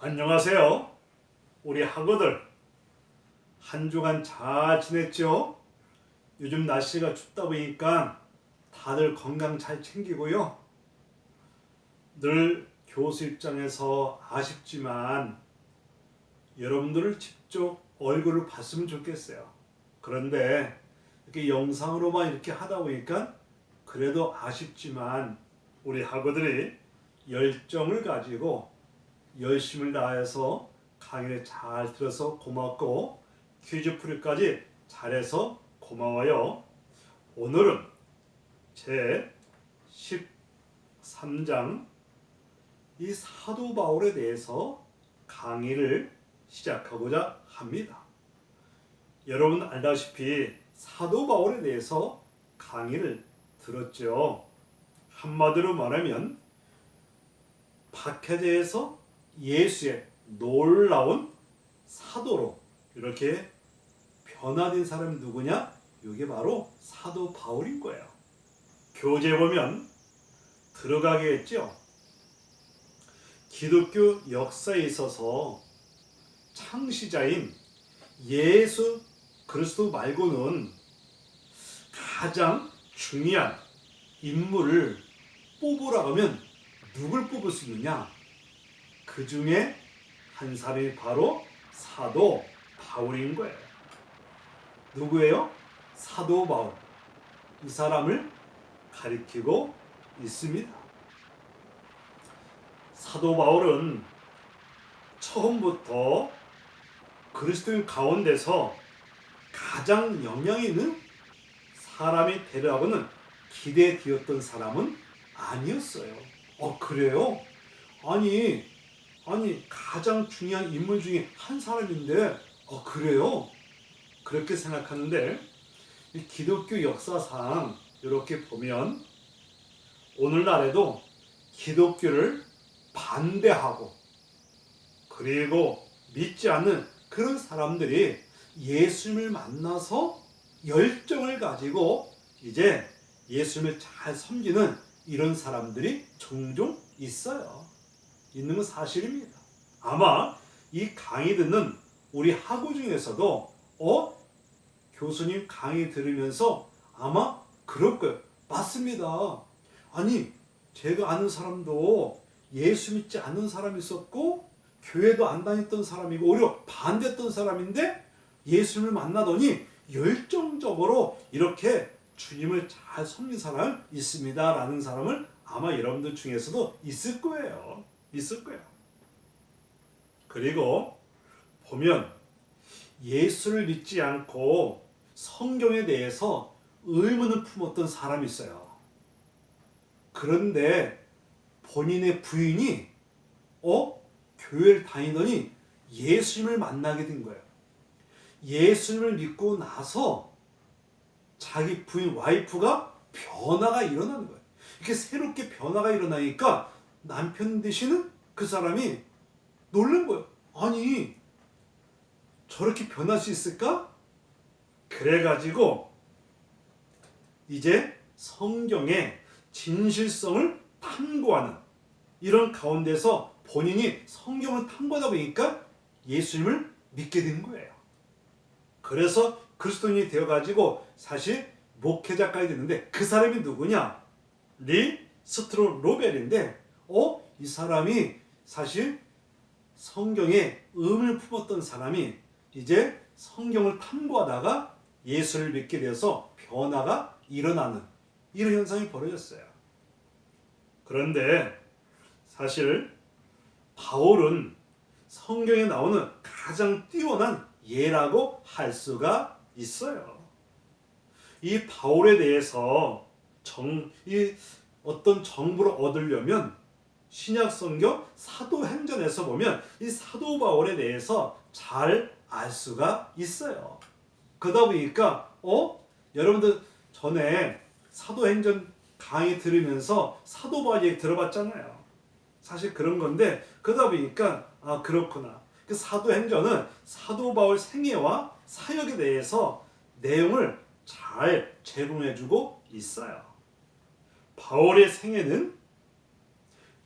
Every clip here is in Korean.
안녕하세요. 우리 학우들 한 주간 잘 지냈죠? 요즘 날씨가 춥다 보니까 다들 건강 잘 챙기고요. 늘 교수 입장에서 아쉽지만 여러분들을 직접 얼굴을 봤으면 좋겠어요. 그런데 이렇게 영상으로만 이렇게 하다 보니까 그래도 아쉽지만 우리 학우들이 열정을 가지고 열심을 다해서 강의를 잘 들어서 고맙고 퀴즈 풀이까지 잘해서 고마워요. 오늘은 제 13장 이 사도 바울에 대해서 강의를 시작하고자 합니다. 여러분 알다시피 사도 바울에 대해서 강의를 들었죠. 한마디로 말하면 박해제에서 예수의 놀라운 사도로 이렇게 변화된 사람이 누구냐? 이게 바로 사도 바울인 거예요. 교재 보면 들어가겠죠. 기독교 역사에 있어서 창시자인 예수 그리스도 말고는 가장 중요한 인물을 뽑으라고 하면 누굴 뽑을 수 있느냐? 그 중에 한 사람이 바로 사도 바울인 거예요. 누구예요? 사도 바울. 이 사람을 가리키고 있습니다. 사도 바울은 처음부터 그리스도인 가운데서 가장 영향이 있는 사람이 되려고는 기대되었던 사람은 아니었어요. 그래요? 아니 가장 중요한 인물 중에 한 사람인데 그래요? 그렇게 생각하는데 이 기독교 역사상 이렇게 보면 오늘날에도 기독교를 반대하고 그리고 믿지 않는 그런 사람들이 예수님을 만나서 열정을 가지고 이제 예수님을 잘 섬기는 이런 사람들이 종종 있어요. 있는 건 사실입니다. 아마 이 강의 듣는 우리 학우 중에서도 교수님 강의 들으면서 아마 그럴 거예요. 맞습니다. 아니 제가 아는 사람도 예수 믿지 않는 사람이 있었고 교회도 안 다녔던 사람이고 오히려 반대했던 사람인데 예수님을 만나더니 열정적으로 이렇게 주님을 잘 섬긴 사람이 있습니다 라는 사람을 아마 여러분들 중에서도 있을 거예요. 그리고 보면 예수를 믿지 않고 성경에 대해서 의문을 품었던 사람이 있어요. 그런데 본인의 부인이 교회를 다니더니 예수님을 만나게 된 거예요. 예수님을 믿고 나서 자기 부인 와이프가 변화가 일어나는 거예요. 이렇게 새롭게 변화가 일어나니까 남편 되시는 그 사람이 놀란 거예요. 아니 저렇게 변할 수 있을까? 그래가지고 이제 성경의 진실성을 탐구하는 이런 가운데서 본인이 성경을 탐구하다 보니까 예수님을 믿게 된 거예요. 그래서 그리스도인이 되어가지고 사실 목회자까지 됐는데 그 사람이 누구냐? 리 스트로로벨인데 이 사람이 사실 성경에 의문을 품었던 사람이 이제 성경을 탐구하다가 예수를 믿게 되어서 변화가 일어나는 이런 현상이 벌어졌어요. 그런데 사실 바울은 성경에 나오는 가장 뛰어난 예라고 할 수가 있어요. 이 바울에 대해서 어떤 정보를 얻으려면 신약 성경 사도행전에서 보면 이 사도 바울에 대해서 잘 알 수가 있어요. 그러다 보니까 여러분들 전에 사도행전 강의 들으면서 사도 바울 얘기 들어봤잖아요. 사실 그런 건데 그러다 보니까 그렇구나. 그 사도행전은 사도 바울 생애와 사역에 대해서 내용을 잘 제공해주고 있어요. 바울의 생애는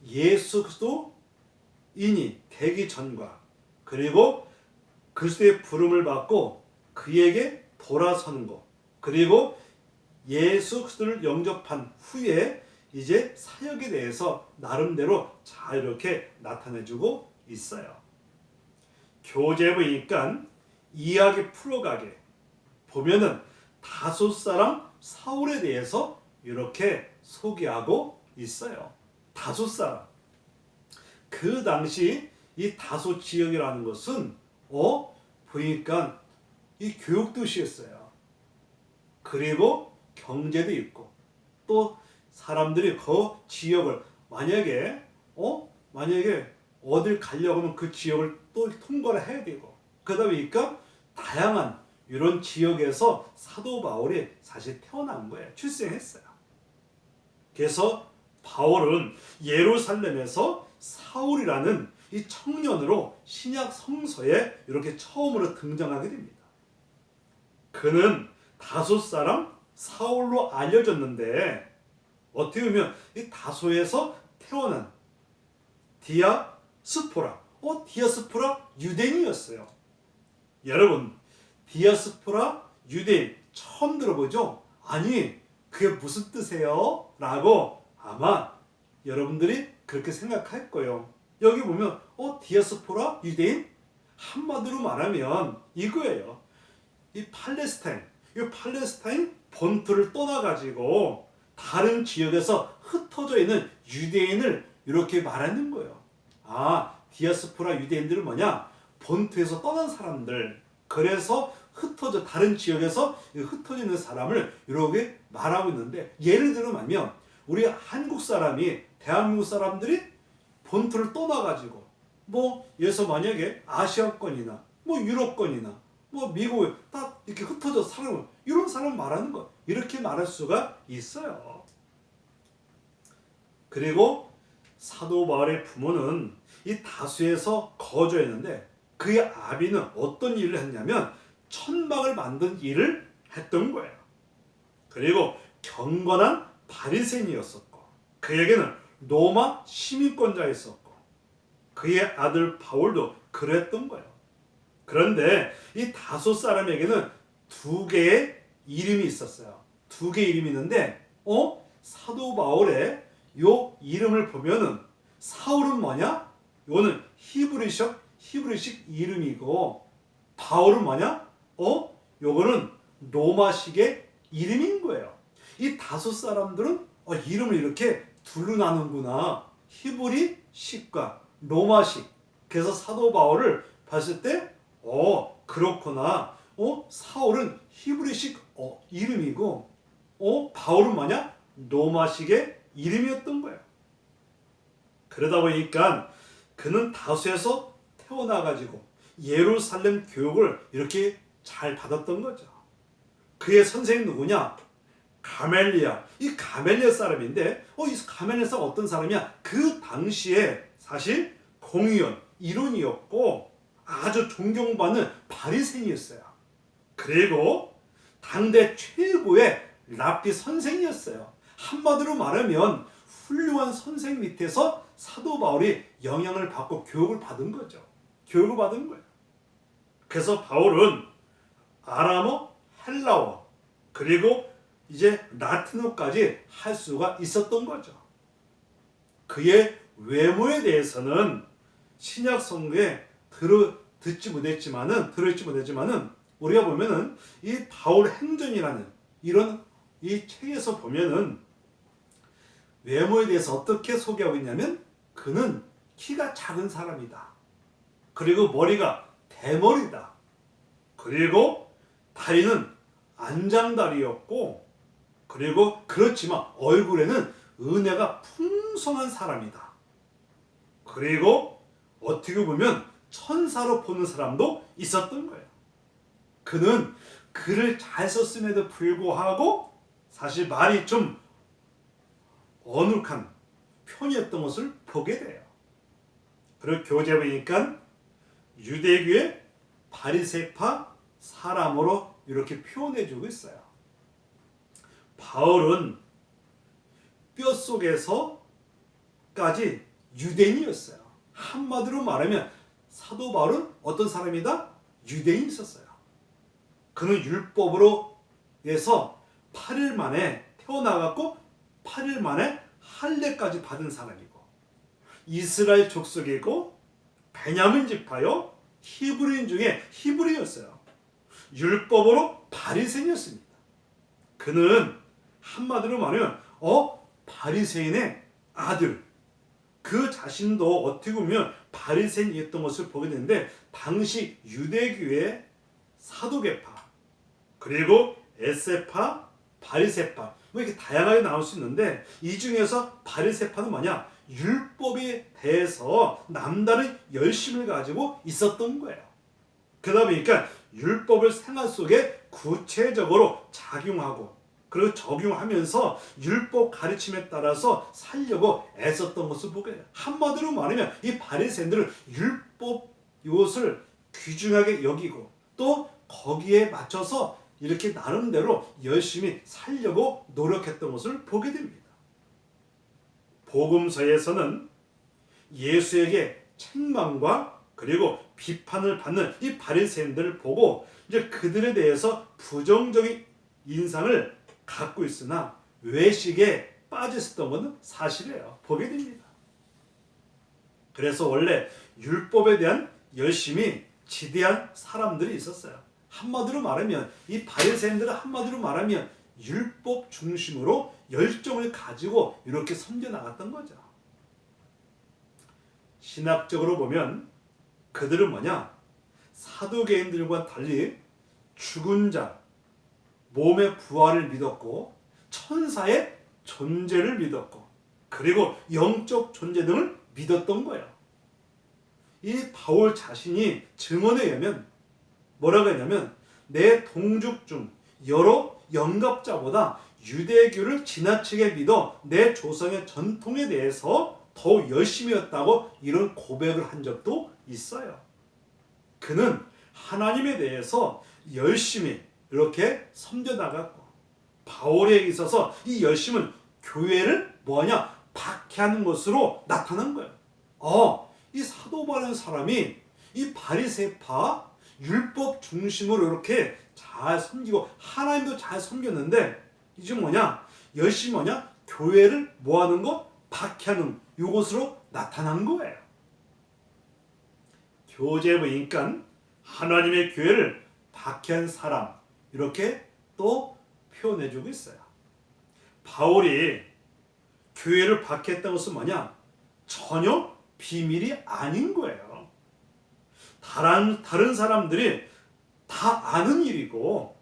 예수 그리스도인이 되기 전과 그리고 그리스도의 부름을 받고 그에게 돌아서는 것 그리고 예수 그리스도를 영접한 후에 이제 사역에 대해서 나름대로 잘 이렇게 나타내주고 있어요. 교재 보니까 이야기 풀어가게 보면은 다섯 사람 사울에 대해서 이렇게 소개하고 있어요. 다섯 사람. 그 당시 이 다섯 지역이라는 것은 보니까 이 교육 도시였어요. 그리고 경제도 있고 또 사람들이 그 지역을 만약에 어딜 가려고 하면 그 지역을 또 통과를 해야 되고 그러다 보니까 다양한 이런 지역에서 사도 바울이 사실 태어난 거예요. 출생했어요. 그래서 바울은 예루살렘에서 사울이라는 이 청년으로 신약 성서에 이렇게 처음으로 등장하게 됩니다. 그는 다섯 사람 사울로 알려졌는데 어떻게 보면 이 다소에서 태어난 디아스포라, 디아스포라 유대인이었어요. 여러분, 디아스포라 유대인 처음 들어보죠? 아니, 그게 무슨 뜻이에요? 라고 아마 여러분들이 그렇게 생각할 거예요. 여기 보면 디아스포라 유대인? 한마디로 말하면 이거예요. 이 팔레스타인 본토를 떠나가지고 다른 지역에서 흩어져 있는 유대인을 이렇게 말하는 거예요. 디아스포라 유대인들은 뭐냐? 본토에서 떠난 사람들. 그래서 다른 지역에서 흩어져 있는 사람을 이렇게 말하고 있는데 예를 들면 우리 한국 사람이 대한민국 사람들이 본토를 떠나가지고 예서 만약에 아시아권이나 유럽권이나 미국에 딱 이렇게 흩어져 이런 사람 말하는 거 이렇게 말할 수가 있어요. 그리고 사도 바울의 부모는 이 다수에서 거주했는데 그의 아비는 어떤 일을 했냐면 천막을 만든 일을 했던 거예요. 그리고 경건한 바리새인이었었고 그에게는 로마 시민권자였었고 그의 아들 바울도 그랬던 거예요. 그런데 이 다섯 사람에게는 두 개의 이름이 있었어요. 두 개의 이름이 있는데 사도 바울의 요 이름을 보면은 사울은 뭐냐? 이거는 히브리식 이름이고 바울은 뭐냐? 요거는 로마식의 이름인 거예요. 이 다섯 사람들은 이름을 이렇게 둘로 나누는구나. 히브리식과 로마식. 그래서 사도 바울을 봤을 때 그렇구나. 사울은 히브리식 이름이고 바울은 뭐냐? 로마식의 이름이었던 거예요. 그러다 보니까 그는 다수에서 태어나가지고 예루살렘 교육을 이렇게 잘 받았던 거죠. 그의 선생님 누구냐? 가멜리아. 이 가멜리아 사람인데 이 가멜리아 사람 어떤 사람이야? 그 당시에 사실 공의원, 이론이었고 아주 존경받는 바리새인이었어요. 그리고 당대 최고의 랍비 선생이었어요. 한마디로 말하면 훌륭한 선생 밑에서 사도 바울이 영향을 받고 교육을 받은 거죠. 교육을 받은 거예요. 그래서 바울은 아람어, 헬라어, 그리고 이제 라틴어까지 할 수가 있었던 거죠. 그의 외모에 대해서는 신약 성경에 들었지 못했지만은 우리가 보면은 이 바울 행전이라는 이런 이 책에서 보면은 외모에 대해서 어떻게 소개하고 있냐면 그는 키가 작은 사람이다. 그리고 머리가 대머리다. 그리고 다리는 안장다리였고 그리고 그렇지만 얼굴에는 은혜가 풍성한 사람이다. 그리고 어떻게 보면 천사로 보는 사람도 있었던 거예요. 그는 글을 잘 썼음에도 불구하고 사실 말이 좀 어눌한 편이었던 것을 보게 돼요. 그리고 교재 보니까 유대교의 바리새파 사람으로 이렇게 표현해주고 있어요. 바울은 뼛속에서까지 유대인이었어요. 한마디로 말하면 사도 바울은 어떤 사람이다? 유대인이 있었어요. 그는 율법으로 해서 8일 만에 태어나갖고 8일 만에 할례까지 받은 사람이고 이스라엘 족속이고 베냐민 지파요 히브리인 중에 히브리였어요. 율법으로 바리새인이었습니다. 그는 한마디로 말하면 바리새인의 아들, 그 자신도 어떻게 보면 바리새인이었던 것을 보게 되는데 당시 유대교의 사도계파 그리고 에세파, 바리새파 뭐 이렇게 다양하게 나올 수 있는데 이 중에서 바리새파는 뭐냐? 율법에 대해서 남다른 열심을 가지고 있었던 거예요. 그러다 보니까 율법을 생활 속에 구체적으로 작용하고 그리고 적용하면서 율법 가르침에 따라서 살려고 애썼던 것을 보게 돼요. 한마디로 말하면 이 바리새인들은 율법 이것을 귀중하게 여기고 또 거기에 맞춰서 이렇게 나름대로 열심히 살려고 노력했던 것을 보게 됩니다. 복음서에서는 예수에게 책망과 그리고 비판을 받는 이 바리새인들을 보고 이제 그들에 대해서 부정적인 인상을 갖고 있으나 외식에 빠져 있었던 것은 사실이에요. 보게 됩니다. 그래서 원래 율법에 대한 열심이 지대한 사람들이 있었어요. 한마디로 말하면 이 바리새인들은 한마디로 말하면 율법 중심으로 열정을 가지고 이렇게 섬겨 나갔던 거죠. 신학적으로 보면 그들은 뭐냐? 사두개인들과 달리 죽은 자, 몸의 부활을 믿었고 천사의 존재를 믿었고 그리고 영적 존재 등을 믿었던 거예요. 이 바울 자신이 증언에 의하면 뭐라고 했냐면 내 동족 중 여러 영갑자보다 유대교를 지나치게 믿어 내 조상의 전통에 대해서 더욱 열심히 했다고 이런 고백을 한 적도 있어요. 그는 하나님에 대해서 열심히 이렇게 섬겨나갔고 바울에 있어서 이 열심은 교회를 뭐냐? 박해하는 것으로 나타난 거예요. 이 사도 바울이라는 사람이 이 바리새파 율법 중심으로 이렇게 잘 섬기고 하나님도 잘 섬겼는데 이제 뭐냐? 열심히 뭐냐? 교회를 뭐하는 거? 박해하는 이것으로 나타난 거예요. 교제부니까 하나님의 교회를 박해한 사람 이렇게 또 표현해주고 있어요. 바울이 교회를 박해했던 것은 뭐냐? 전혀 비밀이 아닌 거예요. 다른 사람들이 다 아는 일이고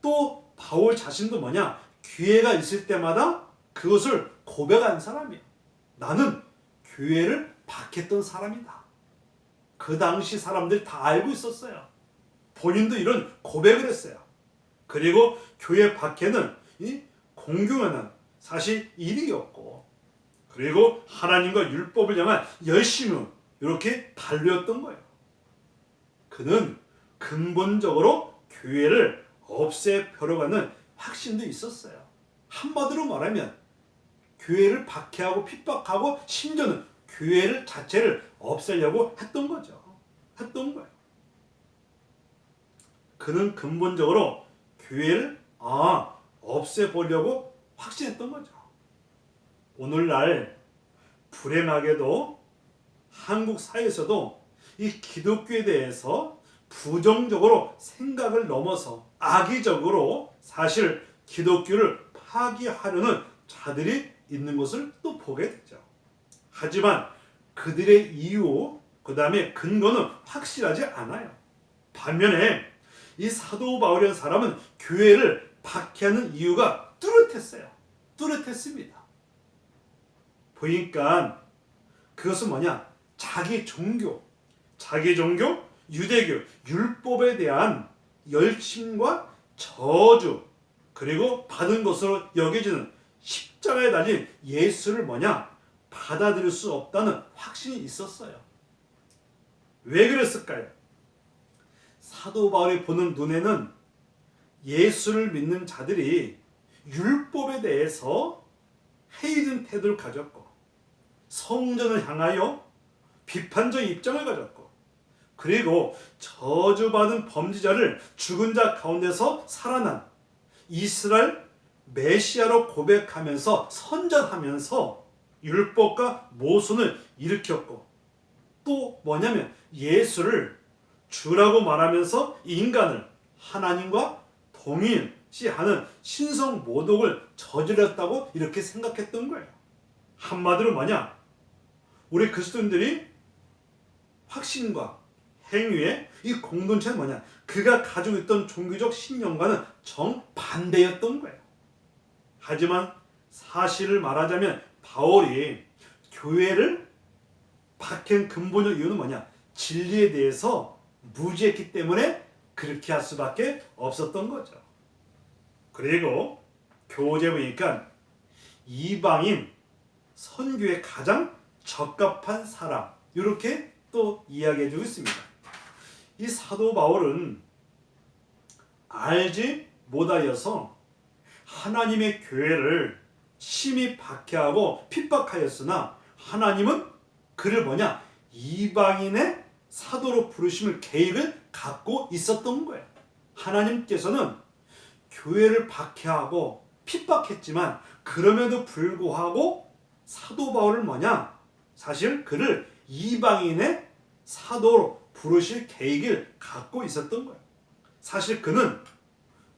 또 바울 자신도 뭐냐? 기회가 있을 때마다 그것을 고백한 사람이에요. 나는 교회를 박했던 사람이다. 그 당시 사람들이 다 알고 있었어요. 본인도 이런 고백을 했어요. 그리고 교회 박해는 공경하는 사실 일이었고 그리고 하나님과 율법을 향한 열심을 이렇게 달려왔던 거예요. 그는 근본적으로 교회를 없애려고 하는 확신도 있었어요. 한마디로 말하면 교회를 박해하고 핍박하고 심지어는 교회를 자체를 없애려고 했던 거죠. 했던 거예요. 그는 근본적으로 교회를 없애보려고 확신했던 거죠. 오늘날 불행하게도 한국 사회에서도 이 기독교에 대해서 부정적으로 생각을 넘어서 악의적으로 사실 기독교를 파기하려는 자들이 있는 것을 또 보게 되죠. 하지만 그들의 이유, 그 다음에 근거는 확실하지 않아요. 반면에 이 사도 바울이라는 사람은 교회를 박해하는 이유가 뚜렷했어요. 뚜렷했습니다. 보니까 그것은 뭐냐? 자기 종교, 유대교, 율법에 대한 열심과 저주 그리고 받은 것으로 여겨지는 십자가에 달린 예수를 뭐냐? 받아들일 수 없다는 확신이 있었어요. 왜 그랬을까요? 사도 바울이 보는 눈에는 예수를 믿는 자들이 율법에 대해서 회의된 태도를 가졌고 성전을 향하여 비판적 입장을 가졌고, 그리고 저주받은 범죄자를 죽은 자 가운데서 살아난 이스라엘 메시아로 고백하면서 선전하면서 율법과 모순을 일으켰고, 또 뭐냐면 예수를 주라고 말하면서 인간을 하나님과 동일시하는 신성 모독을 저질렀다고 이렇게 생각했던 거예요. 한마디로 뭐냐? 우리 그리스도인들이 확신과 행위의 이 공동체는 뭐냐? 그가 가지고 있던 종교적 신념과는 정반대였던 거예요. 하지만 사실을 말하자면 바울이 교회를 박해한 근본적 이유는 뭐냐? 진리에 대해서 무지했기 때문에 그렇게 할 수밖에 없었던 거죠. 그리고 교재 보니까 이방인 선교에 가장 적합한 사람, 이렇게 또 이야기해 주고 있습니다. 이 사도 바울은 알지 못하여서 하나님의 교회를 심히 박해하고 핍박하였으나 하나님은 그를 뭐냐? 이방인의 사도로 부르심을 계획을 갖고 있었던 거예요. 하나님께서는 교회를 박해하고 핍박했지만 그럼에도 불구하고 사도 바울을 뭐냐? 사실 그를 이방인의 사도로 부르실 계획을 갖고 있었던 거예요. 사실 그는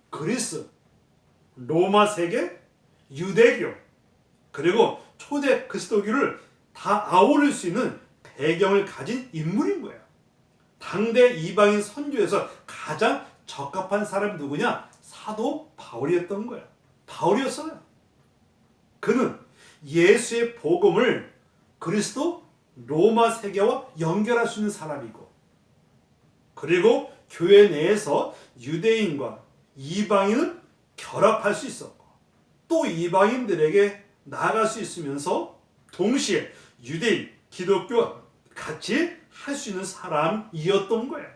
그리스, 로마 세계, 유대교, 그리고 초대 그리스도교를 다 아우를 수 있는 배경을 가진 인물인 거예요. 당대 이방인 선교에서 가장 적합한 사람이 누구냐? 사도 바울이었던 거예요. 바울이었어요. 그는 예수의 복음을 그리스도 로마 세계와 연결할 수 있는 사람이고, 그리고 교회 내에서 유대인과 이방인을 결합할 수 있었고, 또 이방인들에게 나아갈 수 있으면서 동시에 유대인, 기독교와 같이 할 수 있는 사람이었던 거예요.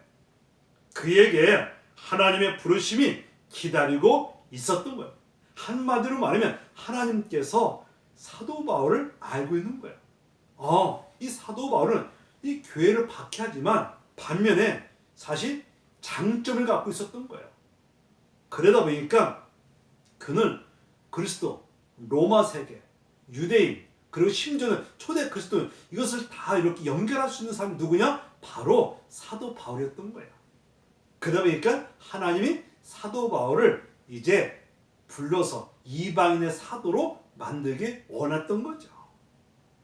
그에게 하나님의 부르심이 기다리고 있었던 거예요. 한마디로 말하면 하나님께서 사도 바울을 알고 있는 거예요. 이 사도 바울은 이 교회를 박해하지만 반면에 사실 장점을 갖고 있었던 거예요. 그러다 보니까 그는 그리스도, 로마 세계, 유대인, 그리고 심지어는 초대 그리스도, 이것을 다 이렇게 연결할 수 있는 사람이 누구냐? 바로 사도 바울이었던 거예요. 그러다 보니까 하나님이 사도 바울을 이제 불러서 이방인의 사도로 만들기 원했던 거죠.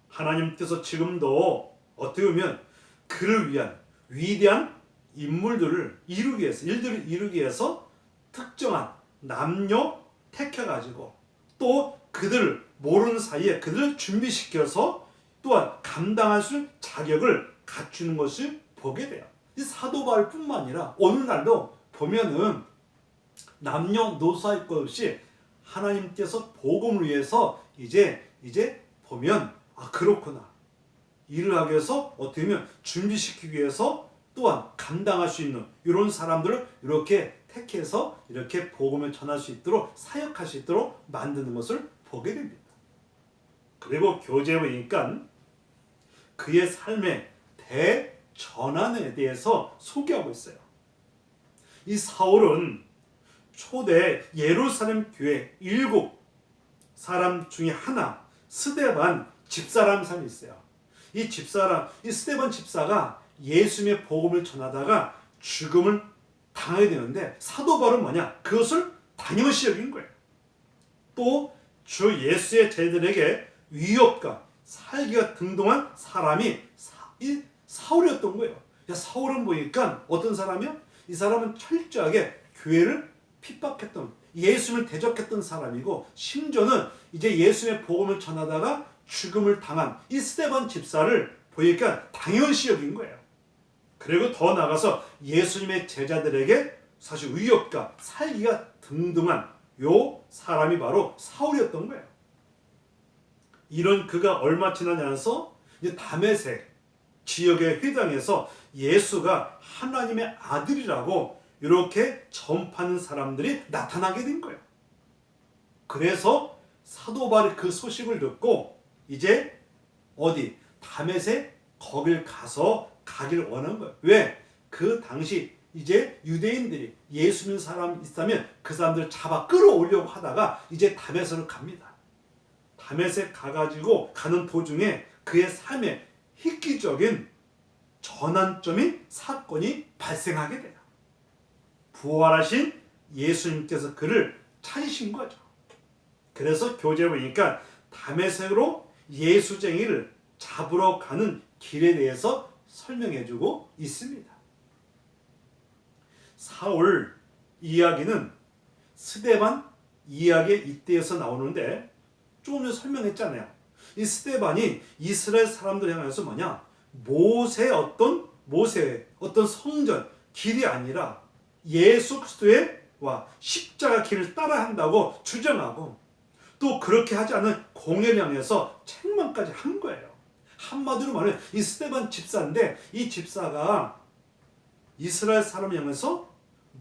하나님께서 지금도 어떻게 보면 그를 위한 위대한 인물들을 이루기 위해서, 일들을 이루기 위해서 특정한 남녀 택해가지고 또 그들을 모르는 사이에 그들을 준비시켜서 또한 감당할 수 있는 자격을 갖추는 것을 보게 돼요. 이 사도 바울뿐만 아니라 오늘날도 보면은 남녀노소 할 것 없이 하나님께서 복음을 위해서 이제 보면 그렇구나, 일을 하기 위해서 어떻게 보면 준비시키기 위해서 또한 감당할 수 있는 이런 사람들을 이렇게 택해서 이렇게 복음을 전할 수 있도록, 사역할 수 있도록 만드는 것을 보게 됩니다. 그리고 교재에 보니까 그의 삶의 대전환에 대해서 소개하고 있어요. 이 사울은 초대 예루살렘 교회 7 사람 중에 하나, 스데반 집사라는 사람이 있어요. 이 스데반 집사가 예수님의 복음을 전하다가 죽음을 당하게 되는데, 사도 바울은 뭐냐? 그것을 당연시 여긴 거예요. 또 주 예수의 제자들에게 위협과 살기가 등등한 사람이 사울이었던 거예요. 사울은 보니까 어떤 사람이요? 이 사람은 철저하게 교회를 핍박했던, 예수님을 대적했던 사람이고, 심지어는 이제 예수님의 복음을 전하다가 죽음을 당한 이 스데반 집사를 보니까 당연시 여긴 거예요. 그리고 더 나아가서 예수님의 제자들에게 사실 위협과 살기가 등등한 요 사람이 바로 사울이었던 거예요. 이런 그가 얼마 지나지 않아서 이제 다메섹 지역의 회당에서 예수가 하나님의 아들이라고 이렇게 전파하는 사람들이 나타나게 된 거예요. 그래서 사도 바울이 그 소식을 듣고 이제 어디 다메섹 거길 가길 원한 거예요. 왜? 그 당시 이제 유대인들이 예수 믿는 사람 있다면 그 사람들 잡아 끌어오려고 하다가 이제 다메섹으로 갑니다. 다메섹 가가지고 가는 도중에 그의 삶에 획기적인 전환점인 사건이 발생하게 돼요. 부활하신 예수님께서 그를 찾으신 거죠. 그래서 교재에 보니까 다메섹으로 예수쟁이를 잡으러 가는 길에 대해서 설명해주고 있습니다. 사울 이야기는 스데반 이야기의 이때에서 나오는데 조금 전에 설명했잖아요. 이 스데반이 이스라엘 사람들 향해서 뭐냐? 모세의 어떤 성전 길이 아니라 예수 그리스도의 십자가 길을 따라한다고 주장하고 또 그렇게 하지 않은 공회를 향해서 책망까지 한 거예요. 한마디로 말하면 이 스데반 집사인데 이 집사가 이스라엘 사람을 향해서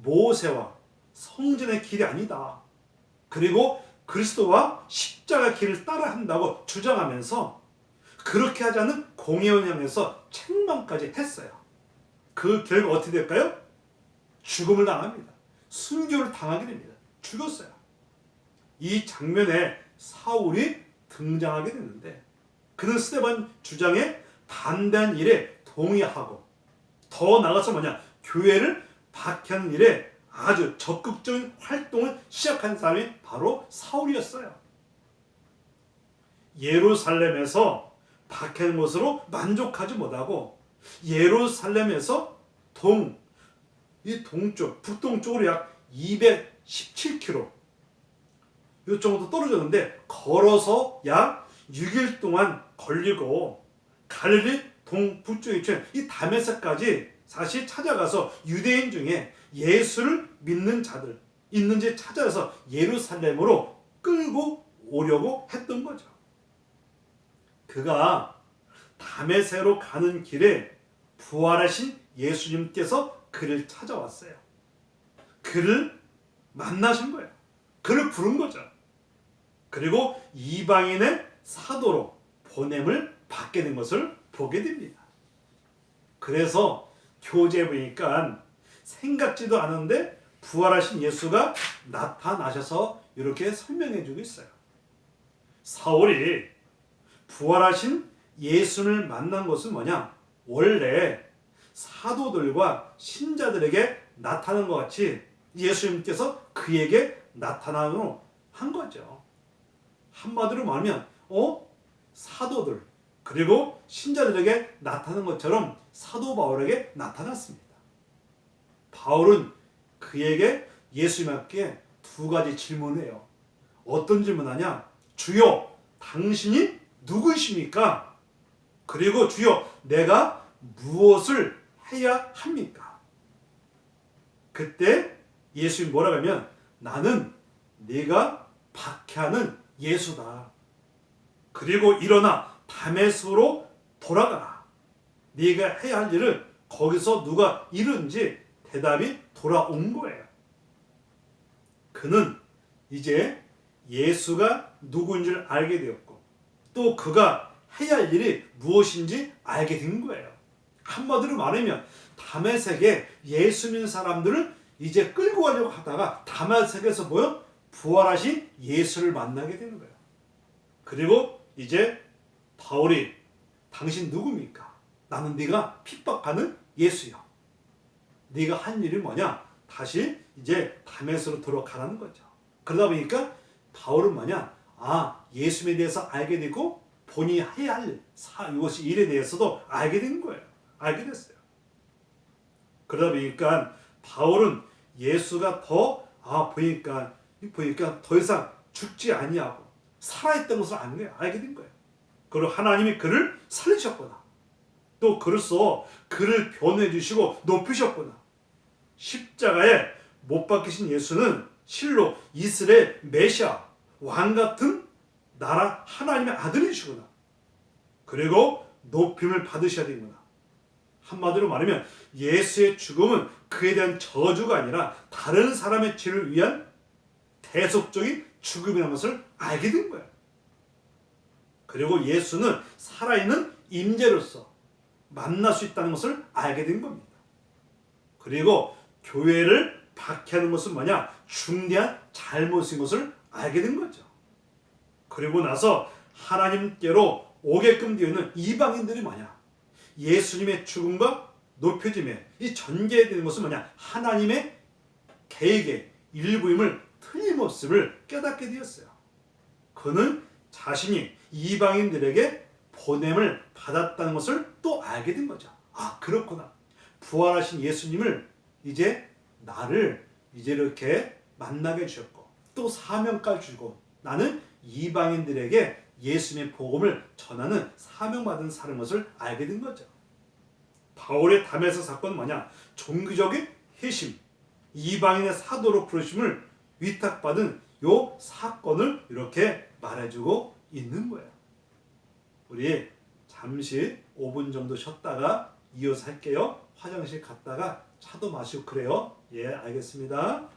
모세와 성전의 길이 아니다. 그리고 그리스도와 십자가 길을 따라한다고 주장하면서 그렇게 하지 않는 공회원 향해서 책망까지 했어요. 그 결과 어떻게 될까요? 죽음을 당합니다. 순교를 당하게 됩니다. 죽었어요. 이 장면에 사울이 등장하게 되는데 그는 스데반 주장에 반대한 일에 동의하고 더 나아가서 교회를 박해하는 일에 아주 적극적인 활동을 시작한 사람이 바로 사울이었어요. 예루살렘에서 박해하는 것으로 만족하지 못하고 예루살렘에서 북동쪽으로 약 217km 이 정도 떨어졌는데 걸어서 약 6일 동안 걸리고 갈릴리 동북쪽에 있는 이 다메섹까지 사실 찾아가서 유대인 중에 예수를 믿는 자들 있는지 찾아서 예루살렘으로 끌고 오려고 했던 거죠. 그가 다메섹으로 가는 길에 부활하신 예수님께서 그를 찾아왔어요. 그를 만나신 거예요. 그를 부른 거죠. 그리고 이방인의 사도로 보냄을 받게 된 것을 보게 됩니다. 그래서 교재에 보니까 생각지도 않은데 부활하신 예수가 나타나셔서 이렇게 설명해 주고 있어요. 사울이 부활하신 예수를 만난 것은 뭐냐? 원래 사도들과 신자들에게 나타난 것 같이 예수님께서 그에게 나타나는 한 거죠. 한마디로 말하면 사도들 그리고 신자들에게 나타난 것처럼 사도 바울에게 나타났습니다. 바울은 그에게 예수님께 두 가지 질문해요. 어떤 질문하냐? 주여, 당신이 누구이십니까? 그리고 주여, 내가 무엇을 해야 합니까? 그때 예수님이 뭐라고 하면 나는 네가 박해하는 예수다. 그리고 일어나 다메섹으로 돌아가라. 네가 해야 할 일을 거기서 누가 이룬지 대답이 돌아온 거예요. 그는 이제 예수가 누구인지를 알게 되었고 또 그가 해야 할 일이 무엇인지 알게 된 거예요. 한마디로 말하면 다메섹에 예수 믿는 사람들을 이제 끌고 가려고 하다가 다메섹에서 부활하신 예수를 만나게 되는 거예요. 그리고 이제 바울이 당신 누굽니까? 나는 네가 핍박하는 예수요. 네가 한 일이 뭐냐? 다시 이제 다메섹으로 들어가라는 거죠. 그러다 보니까 바울은 예수님에 대해서 알게 되고 본인이 해야 할 이것이 일에 대해서도 알게 된 거예요. 알게 됐어요. 그러다 보니까 바울은 예수가 보니까 더 이상 죽지 아니하고 살아있던 것을 알게 된 거예요. 그리고 하나님이 그를 살리셨구나. 또 그로써 그를 변호해 주시고 높이셨구나. 십자가에 못 박히신 예수는 실로 이스라엘 메시아 왕 같은 나라 하나님의 아들이시구나. 그리고 높임을 받으셔야 되구나. 한마디로 말하면 예수의 죽음은 그에 대한 저주가 아니라 다른 사람의 죄를 위한 대속적인 죽음이라는 것을 알게 된 거예요. 그리고 예수는 살아있는 임재로서 만날 수 있다는 것을 알게 된 겁니다. 그리고 교회를 박해하는 것은 뭐냐? 중대한 잘못인 것을 알게 된 거죠. 그리고 나서 하나님께로 오게끔 되어 있는 이방인들이 뭐냐? 예수님의 죽음과 높여짐에 이 전개되는 것은 뭐냐? 하나님의 계획의 일부임을 틀림없음을 깨닫게 되었어요. 그는 자신이 이방인들에게 보냄을 받았다는 것을 또 알게 된 거죠. 아, 그렇구나. 부활하신 예수님을 이제 나를 이제 이렇게 만나게 주셨고 또 사명까지 주고 나는 이방인들에게 예수님의 복음을 전하는 사명받은 사람인 것을 알게 된 거죠. 바울의 다메섹 사건은 뭐냐? 종교적인 회심, 이방인의 사도로 부르심을 위탁받은 요 사건을 이렇게 말해주고 있는 거예요. 우리 잠시 5분 정도 쉬었다가 이어서 할게요. 화장실 갔다가 차도 마시고 그래요. 예, 알겠습니다.